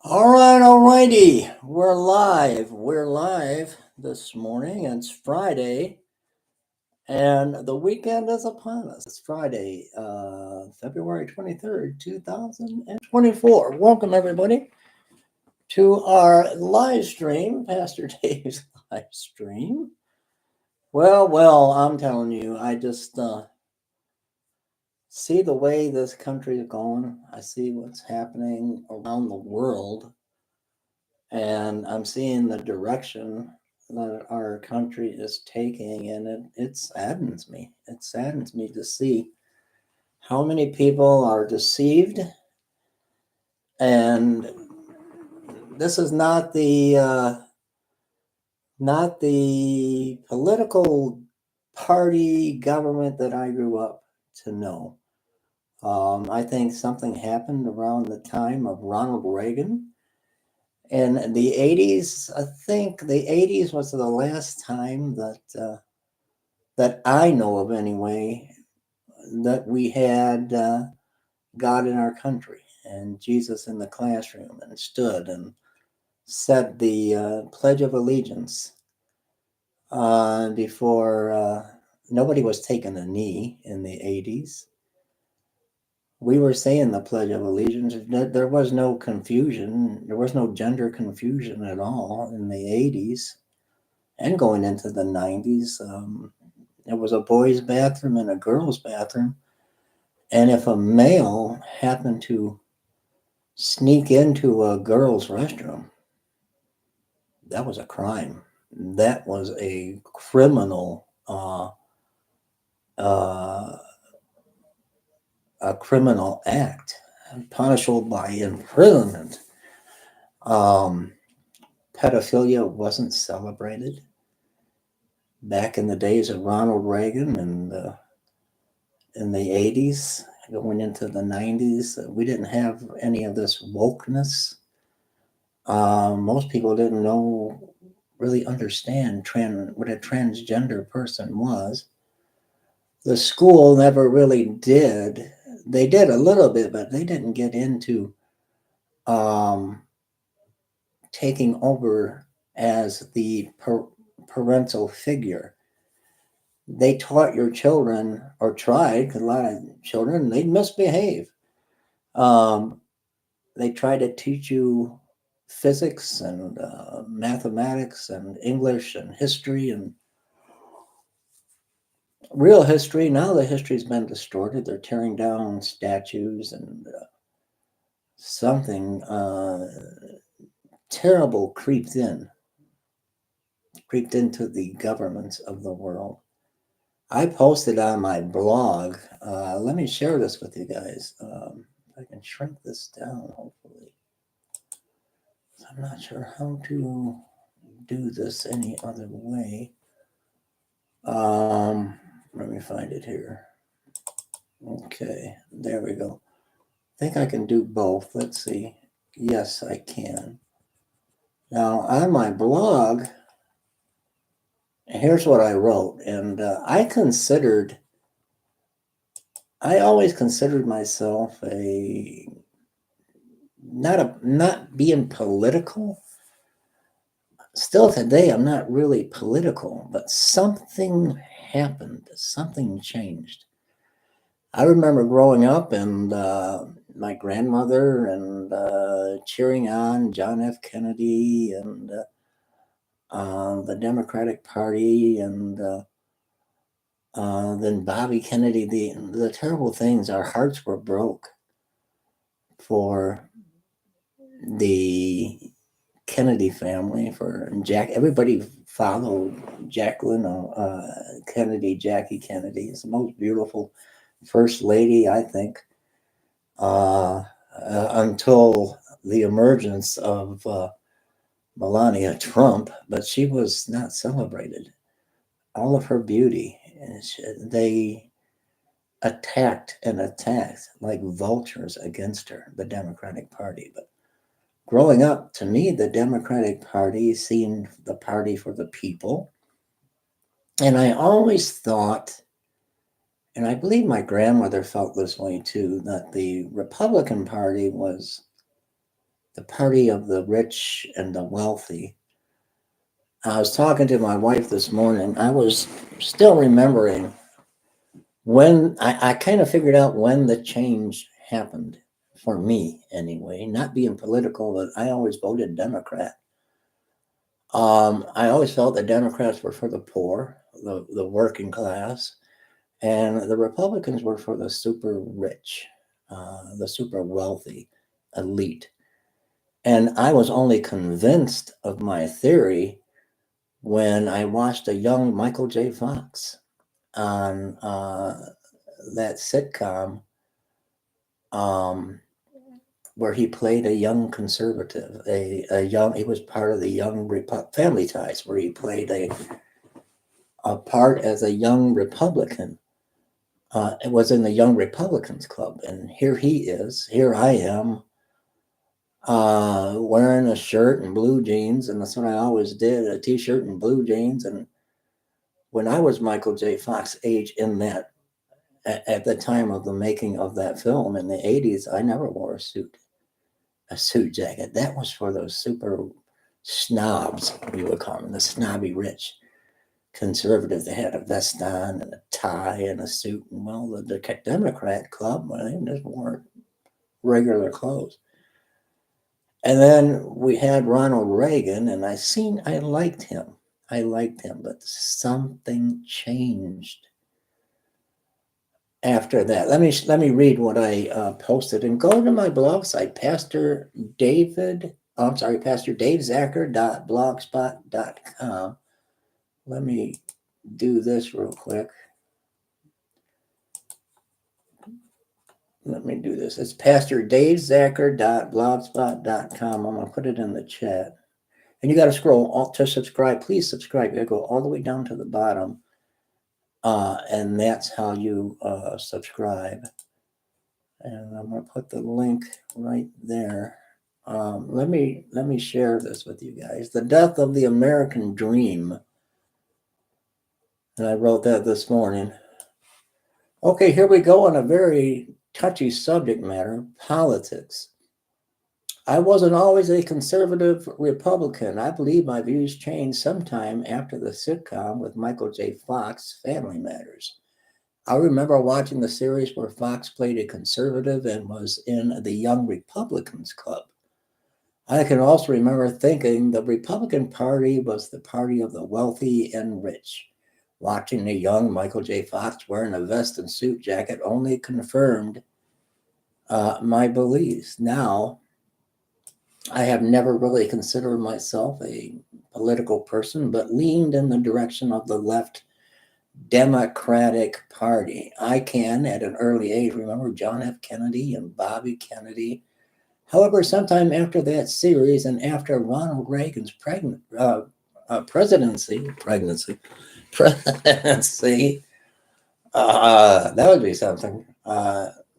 Alrighty. We're live this morning. It's Friday, and the weekend is upon us. It's Friday, February 23rd, 2024. Welcome, everybody, to our live stream, Pastor Dave's live stream. Well, I'm telling you, I just see the way this country is going. I see what's happening around the world. And I'm seeing the direction that our country is taking, and it saddens me. It saddens me to see how many people are deceived. And this is not the political party government that I grew up to know. I think something happened around the time of Ronald Reagan. In the 80s, I think the 80s was the last time that I know of anyway, that we had God in our country and Jesus in the classroom and stood and said the Pledge of Allegiance before nobody was taking a knee in the 80s. We were saying the Pledge of Allegiance. There was no confusion. There was no gender confusion at all in the 80s. And going into the 90s, it was a boys' bathroom and a girls' bathroom. And if a male happened to sneak into a girl's restroom, that was a crime. That was a criminal, act, punishable by imprisonment. Pedophilia wasn't celebrated back in the days of Ronald Reagan and in the 80s, going into the 90s. We didn't have any of this wokeness. Most people didn't really understand what a transgender person was. The school never really did. They did a little bit, but they didn't get into taking over as the parental figure. They taught your children, or tried, because a lot of children, they misbehave. They try to teach you physics and mathematics and English and history and real history. Now the history's been distorted. They're tearing down statues and something terrible creeped into the governments of the world. I posted on my blog. Let me share this with you guys. If I can shrink this down, hopefully. I'm not sure how to do this any other way. Let me find it here. Okay, there we go. I think I can do both. Let's see. Yes, I can. Now, on my blog, here's what I wrote. And I always considered myself not being political. Still today, I'm not really political, but something happened. Something changed. I remember growing up and my grandmother and cheering on John F. Kennedy and the Democratic Party and then Bobby Kennedy. The terrible things. Our hearts were broke for the Kennedy family, for Jack. Everybody followed Jacqueline Kennedy, Jackie Kennedy. It's the most beautiful first lady, I think, until the emergence of Melania Trump, but she was not celebrated. All of her beauty, they attacked like vultures against her, the Democratic Party. But growing up, to me, the Democratic Party seemed the party for the people. And I always thought, and I believe my grandmother felt this way too, that the Republican Party was the party of the rich and the wealthy. I was talking to my wife this morning. I was still remembering when I kind of figured out when the change happened for me anyway, not being political, but I always voted Democrat. I always felt the Democrats were for the poor, the working class, and the Republicans were for the super rich, the super wealthy elite. And I was only convinced of my theory when I watched a young Michael J. Fox on that sitcom um, where he played a young conservative, he was part of the young Family Ties, where he played a part as a young Republican. It was in the Young Republicans Club, and here I am, wearing a shirt and blue jeans, and that's what I always did, a t-shirt and blue jeans. And when I was Michael J. Fox age in that, at the time of the making of that film in the 80s, I never wore a suit jacket. That was for those super snobs, we would call them, the snobby rich conservatives. They had a vest on and a tie and a suit. And well, the Democrat club, well, they just wore regular clothes. And then we had Ronald Reagan, and I liked him. But something changed after that. Let me read what I posted, and go to my blog site, pastordavezacher.blogspot.com. Let me do this real quick. Let me do this. It's pastordavezacher.blogspot.com. I'm going to put it in the chat. And you got to scroll to subscribe. Please subscribe. You got to go all the way down to the bottom. And that's how you subscribe. And I'm going to put the link right there. Let me share this with you guys. The death of the American dream. And I wrote that this morning. Okay, here we go on a very touchy subject matter, politics. I wasn't always a conservative Republican. I believe my views changed sometime after the sitcom with Michael J. Fox, Family Matters. I remember watching the series where Fox played a conservative and was in the Young Republicans Club. I can also remember thinking the Republican Party was the party of the wealthy and rich. Watching the young Michael J. Fox wearing a vest and suit jacket only confirmed my beliefs. Now, I have never really considered myself a political person, but leaned in the direction of the left Democratic Party. I can, at an early age, remember John F. Kennedy and Bobby Kennedy. However, sometime after that series and after Ronald Reagan's presidency, that would be something.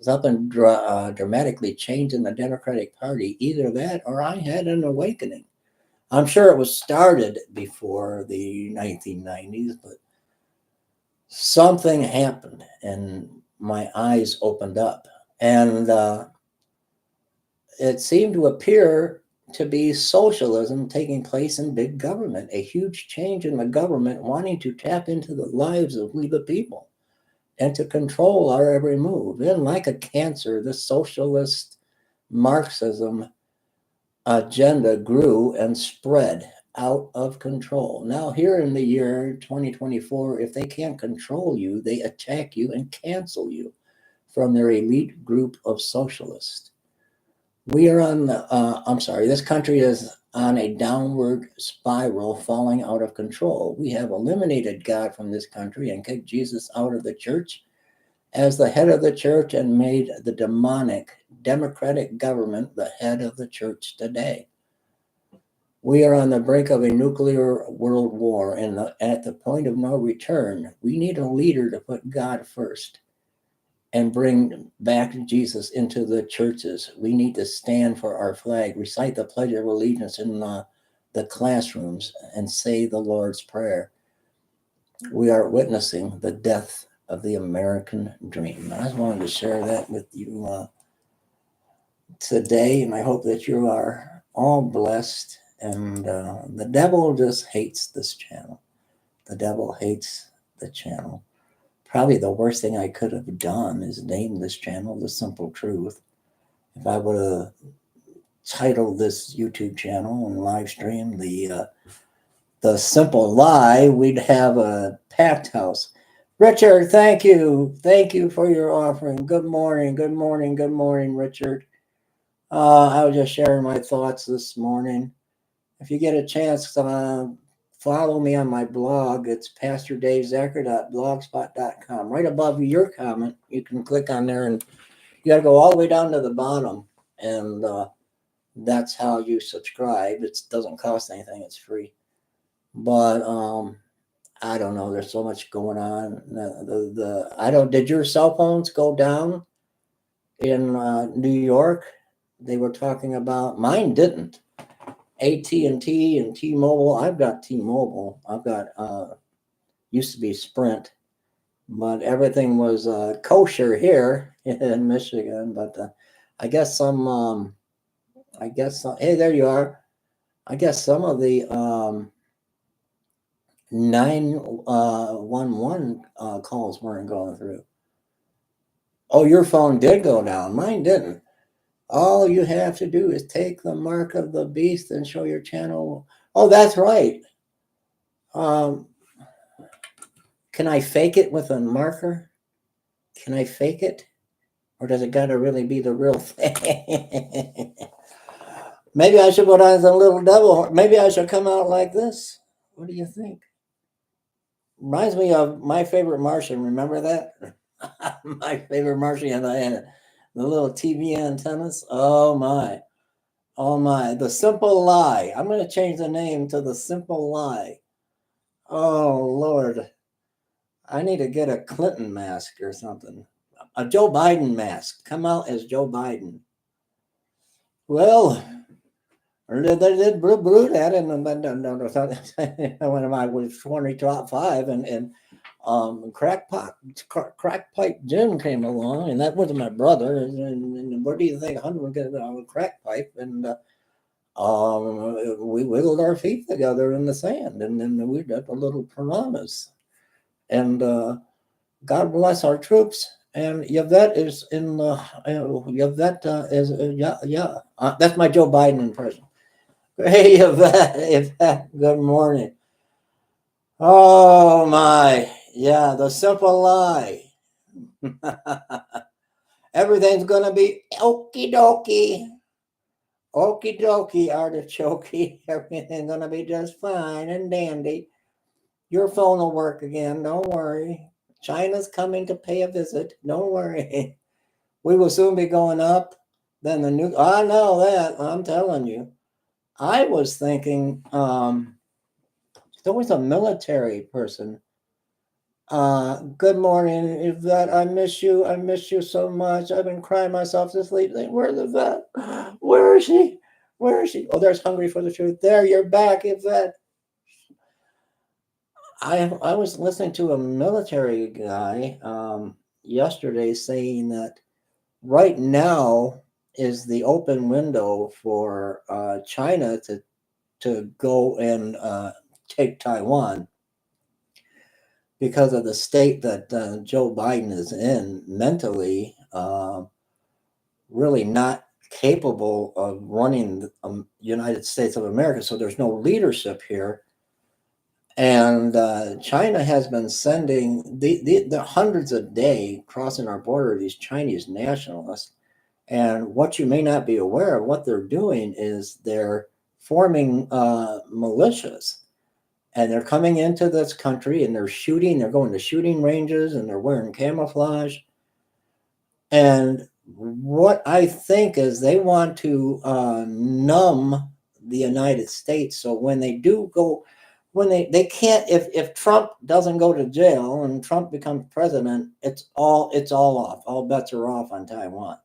Something dramatically changed in the Democratic Party. Either that or I had an awakening. I'm sure it was started before the 1990s, but something happened and my eyes opened up. And it seemed to appear to be socialism taking place in big government, a huge change in the government wanting to tap into the lives of we the people and to control our every move. And like a cancer, the socialist Marxism agenda grew and spread out of control. Now, here in the year 2024, if they can't control you, they attack you and cancel you from their elite group of socialists. We are on this country is on a downward spiral, falling out of control. We have eliminated God from this country and kicked Jesus out of the church as the head of the church and made the demonic democratic government the head of the church today. We are on the brink of a nuclear world war and at the point of no return. We need a leader to put God first and bring back Jesus into the churches. We need to stand for our flag, recite the Pledge of Allegiance in the classrooms, and say the Lord's Prayer. We are witnessing the death of the American dream. I just wanted to share that with you today, and I hope that you are all blessed. And the devil just hates this channel. The devil hates the channel. Probably the worst thing I could have done is name this channel The Simple Truth. If I would have titled this YouTube channel and live stream the Simple Lie, we'd have a packed house. Richard, thank you. Thank you for your offering. Good morning. Good morning. Good morning, Richard. I was just sharing my thoughts this morning. If you get a chance, follow me on my blog. It's pastordavezacher.blogspot.com. Right above your comment, you can click on there, and you got to go all the way down to the bottom, and that's how you subscribe. It doesn't cost anything. It's free. But I don't know. There's so much going on. I don't. Did your cell phones go down in New York? They were talking about. Mine didn't. AT&T and T-Mobile. I've got T-Mobile. I've got used to be Sprint, but everything was kosher here in Michigan. But I guess some. Hey, there you are. I guess some of the 911 calls weren't going through. Oh, your phone did go down. Mine didn't. All you have to do is take the mark of the beast and show your channel. Oh, that's right. Can I fake it with a marker? Can I fake it? Or does it got to really be the real thing? Maybe I should put on a little devil. Maybe I should come out like this. What do you think? Reminds me of My Favorite Martian. Remember that? My Favorite Martian and the little TV antennas. Oh my. Oh my. The Simple Lie. I'm going to change the name to The Simple Lie. Oh Lord. I need to get a Clinton mask or something. A Joe Biden mask. Come out as Joe Biden. Well, they did brew that, and when I was 20 top 5, and crack pipe Jim came along, and that wasn't my brother. And where do you think Hunter would get a crack pipe? And we wiggled our feet together in the sand, and then we did a little piranhas. And God bless our troops. And Yvette is in the Yvette is yeah. That's my Joe Biden impression. Hey Yvette, good morning. Oh my, yeah, the simple lie. Everything's gonna be okie dokie. Okie dokie, artichoke. Everything's gonna be just fine and dandy. Your phone will work again, don't worry. China's coming to pay a visit, don't worry. We will soon be going up. Then I know that, I'm telling you. I was thinking, there was a military person. Good morning, Yvette. I miss you. I miss you so much. I've been crying myself to sleep. Where's Yvette? Where is she? Where is she? Oh, there's Hungry for the Truth. There, you're back, Yvette. I was listening to a military guy yesterday saying that right now is the open window for China to go and take Taiwan because of the state that Joe Biden is in mentally, really not capable of running the United States of America. So there's no leadership here. And China has been sending the hundreds a day crossing our border, these Chinese nationalists. And what you may not be aware of, what they're doing is they're forming militias. And they're coming into this country and they're shooting, they're going to shooting ranges and they're wearing camouflage. And what I think is they want to numb the United States. So when they do go, when they can't, if Trump doesn't go to jail and Trump becomes president, it's all off. All bets are off on Taiwan.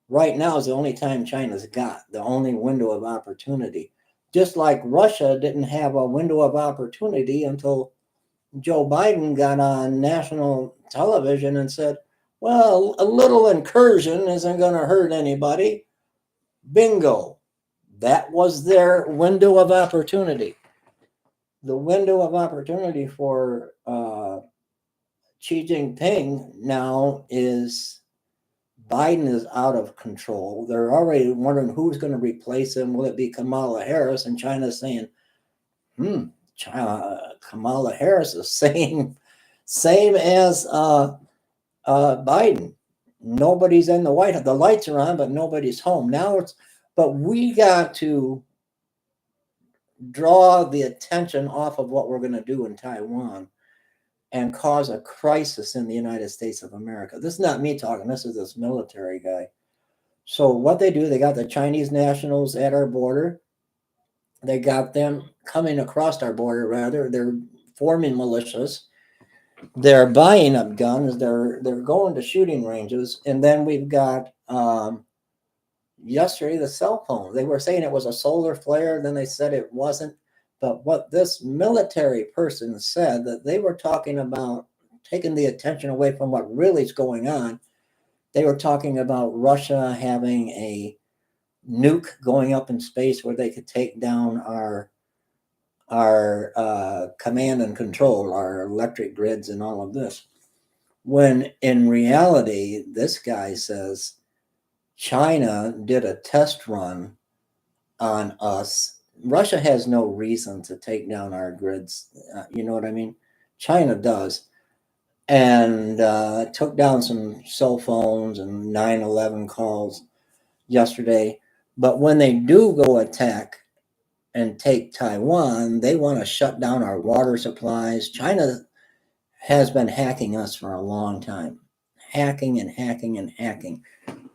Right now is the only time China's got, the only window of opportunity. Just like Russia didn't have a window of opportunity until Joe Biden got on national television and said, well, a little incursion isn't going to hurt anybody. Bingo. That was their window of opportunity. The window of opportunity for Xi Jinping now is Biden is out of control. They're already wondering who's going to replace him. Will it be Kamala Harris? And China's saying, Kamala Harris is same as Biden. Nobody's in the White House. The lights are on, but nobody's home. But we got to draw the attention off of what we're going to do in Taiwan and cause a crisis in the United States of America. This is not me talking. This is this military guy. So what they do, they got the Chinese nationals at our border. They got them coming across our border, rather. They're forming militias. They're buying up guns. They're going to shooting ranges. And then we've got yesterday the cell phone. They were saying it was a solar flare. Then they said it wasn't. But what this military person said, that they were talking about taking the attention away from what really is going on. They were talking about Russia having a nuke going up in space where they could take down our command and control, our electric grids and all of this. When in reality, this guy says China did a test run on us. Russia has no reason to take down our grids. You know what I mean? China does. And took down some cell phones and 9/11 calls yesterday. But when they do go attack and take Taiwan, they want to shut down our water supplies. China has been hacking us for a long time. Hacking and hacking and hacking.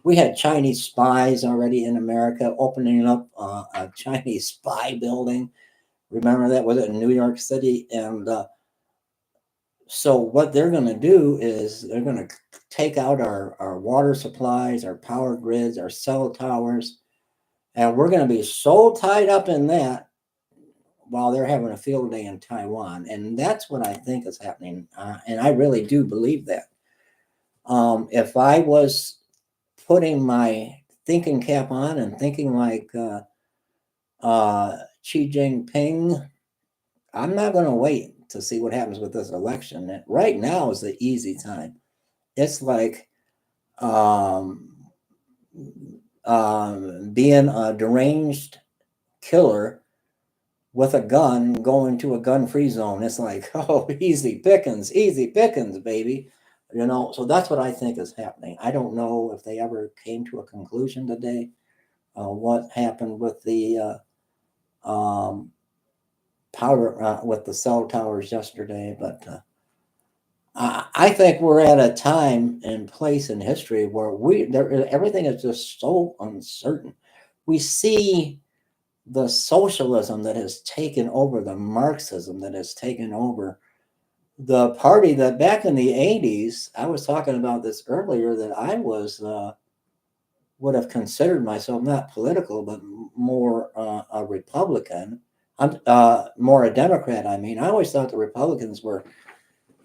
We had Chinese spies already in America opening up a Chinese spy building. Remember that? Was it in New York City? And so what they're going to do is they're going to take out our water supplies, our power grids, our cell towers, and we're going to be so tied up in that while they're having a field day in Taiwan. And that's what I think is happening. And I really do believe that. If I was putting my thinking cap on and thinking like Xi Jinping, I'm not going to wait to see what happens with this election. Right now is the easy time. It's like being a deranged killer with a gun going to a gun-free zone. It's like, oh, easy pickings, baby. You know, so that's what I think is happening. I don't know if they ever came to a conclusion today. What happened with the power with the cell towers yesterday, but I think we're at a time and place in history where everything is just so uncertain. We see the socialism that has taken over, the Marxism that has taken over, the party that back in the 80s, I was talking about this earlier, that I was would have considered myself not political, but more a Republican. I'm more a Democrat. I mean, I always thought the Republicans were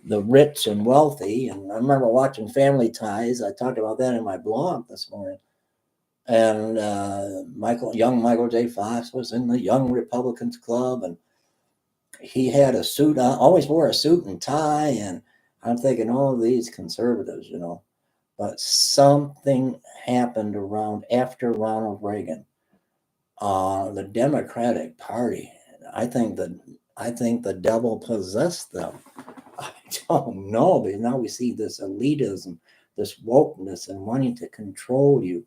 the rich and wealthy. And I remember watching Family Ties. I talked about that in my blog this morning. And young Michael J. Fox was in the Young Republicans Club, and he had a suit on, always wore a suit and tie. And I'm thinking, oh, these conservatives, you know. But something happened around after Ronald Reagan. The Democratic Party, I think the devil possessed them. I don't know, but now we see this elitism, this wokeness, and wanting to control you.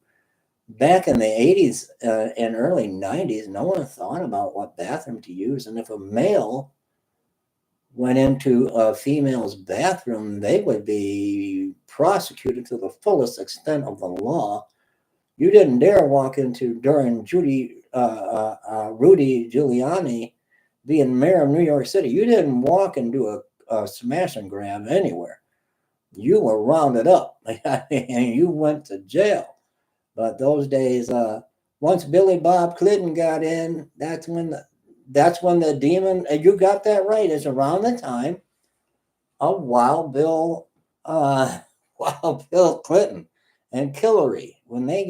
Back in the 80s and early 90s, no one thought about what bathroom to use. And if a male went into a female's bathroom, they would be prosecuted to the fullest extent of the law. You didn't dare walk into, during Rudy Giuliani being mayor of New York City, you didn't walk and do a smash and grab anywhere. You were rounded up and you went to jail. But those days, once Billy Bob Clinton got in, that's when the demon, and you got that right, is around the time of Wild Bill Clinton. and Hillary. When they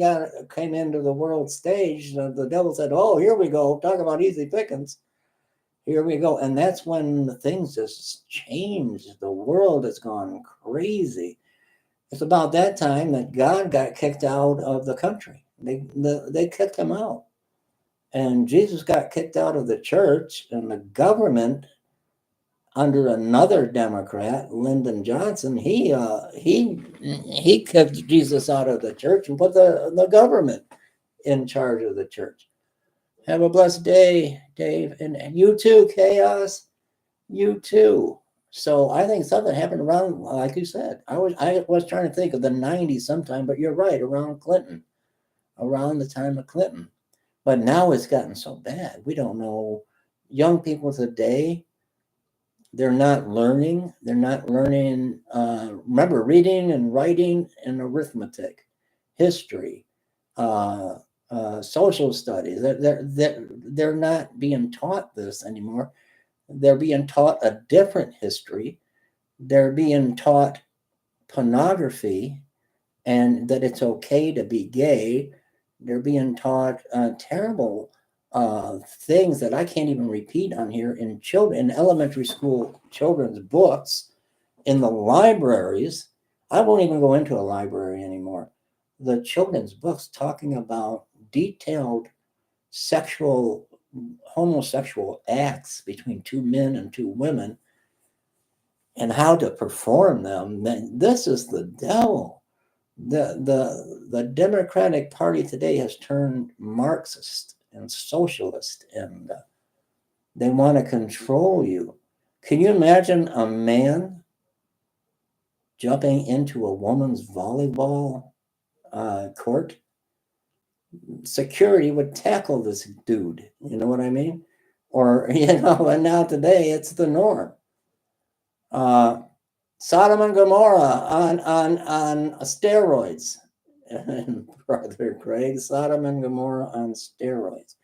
came into the world stage, the devil said, "Oh, here we go. Talk about easy pickings. Here we go." And that's when things just changed. The world has gone crazy. It's about that time that God got kicked out of the country. They kicked him out. And Jesus got kicked out of the church, and the government under another Democrat, Lyndon Johnson, he kicked Jesus out of the church and put the government in charge of the church. Have a blessed day, Dave, and you too, Chaos. You too. So I think something happened around, like you said. I was trying to think of the '90s sometime, but you're right, around Clinton, around the time of Clinton. But now it's gotten so bad. We don't know. Young people today, they're not learning. They're not learning. Remember, reading and writing and arithmetic, history, social studies. They're not being taught this anymore. They're being taught a different history. They're being taught pornography and that it's okay to be gay. They're being taught terrible things that I can't even repeat on here in elementary school children's books, in the libraries. I won't even go into a library anymore. The children's books talking about detailed homosexual acts between two men and two women and how to perform them. This is the devil. The Democratic Party today has turned Marxist and socialist, and they want to control you. Can you imagine a man jumping into a woman's volleyball court? Security would tackle this dude. You know what I mean? Or, and now today it's the norm. Sodom and Gomorrah on steroids. Brother Craig, Sodom and Gomorrah on steroids.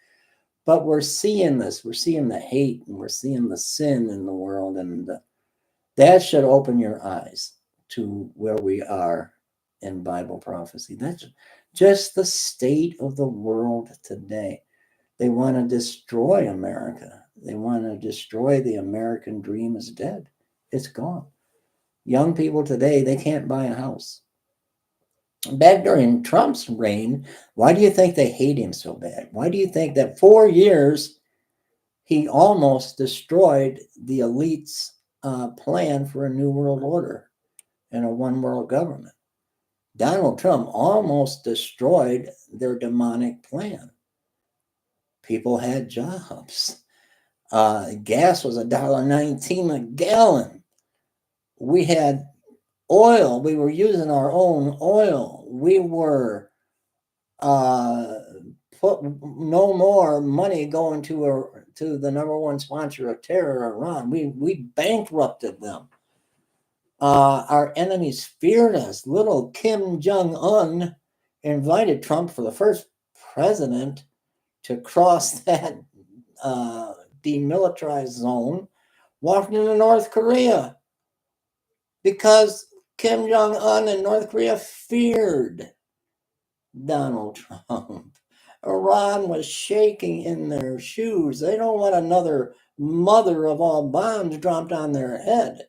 But we're seeing this. We're seeing the hate and we're seeing the sin in the world. And that should open your eyes to where we are in Bible prophecy. That's just the state of the world today. They want to destroy America. They want to destroy the American dream is dead. It's gone. Young people today, they can't buy a house. Back during Trump's reign, why do you think they hate him so bad? Why do you think that 4 years he almost destroyed the elites' plan for a new world order and a one world government? Donald Trump almost destroyed their demonic plan. People had jobs. Gas was $1.19 a gallon. We had oil. We were using our own oil. We were put no more money going to the number one sponsor of terror, Iran. We bankrupted them. Our enemies feared us. Little Kim Jong-un invited Trump for the first president to cross that demilitarized zone, walking into North Korea, because Kim Jong-un and North Korea feared Donald Trump. Iran was shaking in their shoes. They don't want another mother of all bombs dropped on their head.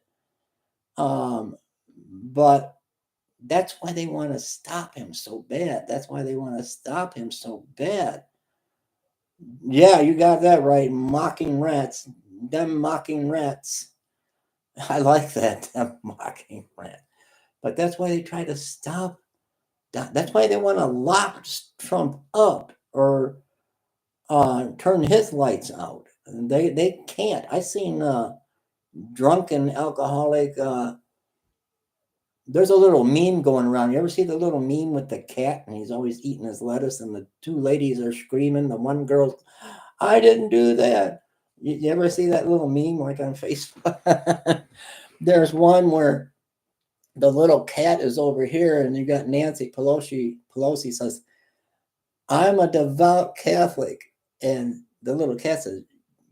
But that's why they want to stop him so bad. That's why they want to stop him so bad. Yeah, you got that right. Mocking rats. Them mocking rats. I like that. Them mocking rats. But that's why they try to stop. That's why they want to lock Trump up or turn his lights out. They can't. I seen drunken alcoholic. There's a little meme going around. You ever see the little meme with the cat and he's always eating his lettuce and the two ladies are screaming? The one girl's, "I didn't do that." You ever see that little meme like on Facebook? There's one where the little cat is over here and you got Nancy Pelosi. Pelosi says, "I'm a devout Catholic." And the little cat says,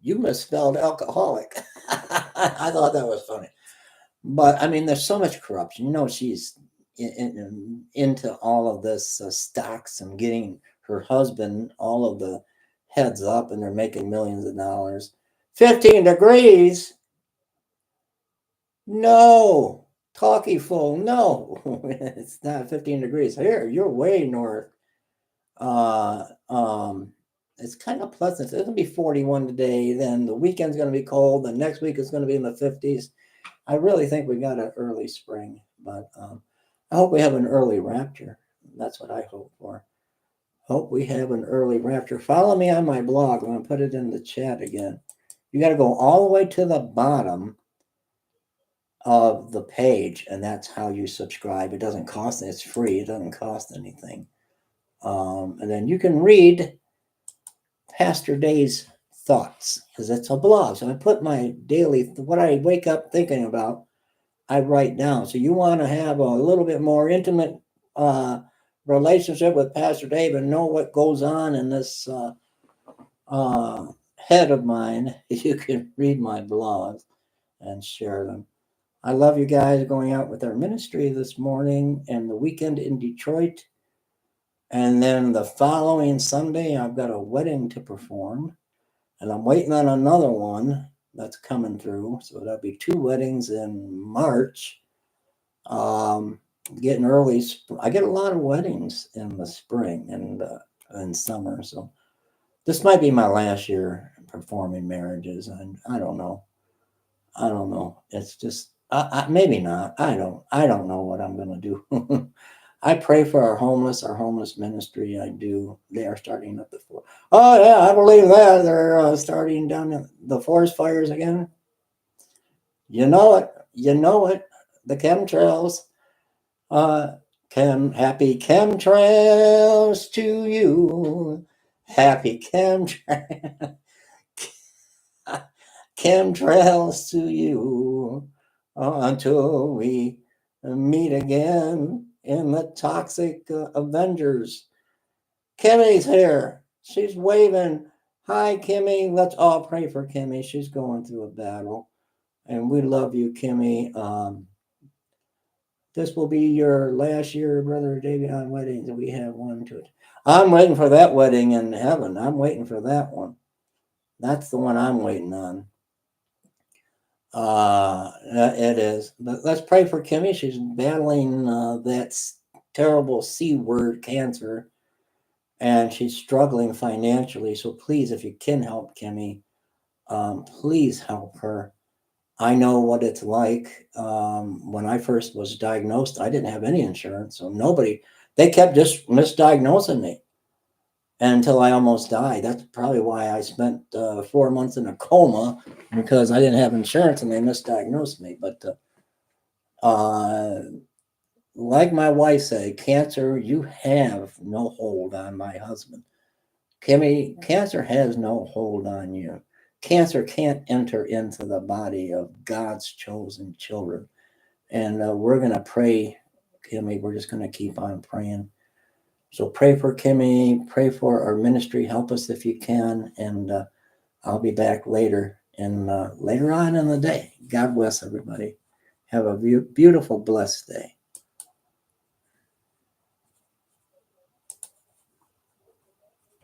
"You misspelled alcoholic." I thought that was funny. But I mean, there's so much corruption. She's into all of this stocks and getting her husband all of the heads up, and they're making millions of dollars. 15 degrees? No. Talkie fool, no. It's not 15 degrees. Here, you're way north. Uh, um, it's kind of pleasant. It's going to be 41 today. Then the weekend's going to be cold. The next week is going to be in the 50s. I really think we got an early spring, but I hope we have an early rapture. That's what I hope for. Hope we have an early rapture. Follow me on my blog. I'm going to put it in the chat again. You got to go all the way to the bottom of the page, and that's how you subscribe. It doesn't cost, it's free. It doesn't cost anything. And then you can read Pastor Day's thoughts, because it's a blog. So I put my daily, what I wake up thinking about, I write down. So you want to have a little bit more intimate relationship with Pastor Dave and know what goes on in this head of mine, you can read my blogs and share them. I love you guys going out with our ministry this morning and the weekend in Detroit. And then the following Sunday, I've got a wedding to perform. And I'm waiting on another one that's coming through. So that'll be 2 weddings in March. Getting early. I get a lot of weddings in the spring and summer. So this might be my last year performing marriages. And I don't know. It's just maybe not. I don't know what I'm going to do. I pray for our homeless ministry. I do. They are starting up the forest. Oh yeah, I believe that they're starting down the forest fires again. You know it. The chemtrails. Happy chemtrails to you. Happy chemtrails to you. Until we meet again in the toxic Avengers. Kimmy's here. She's waving. Hi, Kimmy. Let's all pray for Kimmy. She's going through a battle. And we love you, Kimmy. This will be your last year, Brother David, on weddings. And we have one to it. I'm waiting for that wedding in heaven. I'm waiting for that one. That's the one I'm waiting on. It is. But let's pray for Kimmy. She's battling that terrible C word, cancer, and she's struggling financially. So please, if you can help Kimmy, please help her. I know what it's like. When I first was diagnosed, I didn't have any insurance, so they kept just misdiagnosing me until I almost died. That's probably why I spent 4 months in a coma, because I didn't have insurance and they misdiagnosed me. But like my wife said, cancer, you have no hold on my husband. Kimmy, cancer has no hold on you. Cancer can't enter into the body of God's chosen children. And we're going to pray, Kimmy. We're just going to keep on praying. So pray for Kimmy, pray for our ministry. Help us if you can. And I'll be back later on in the day. God bless everybody. Have a beautiful, blessed day.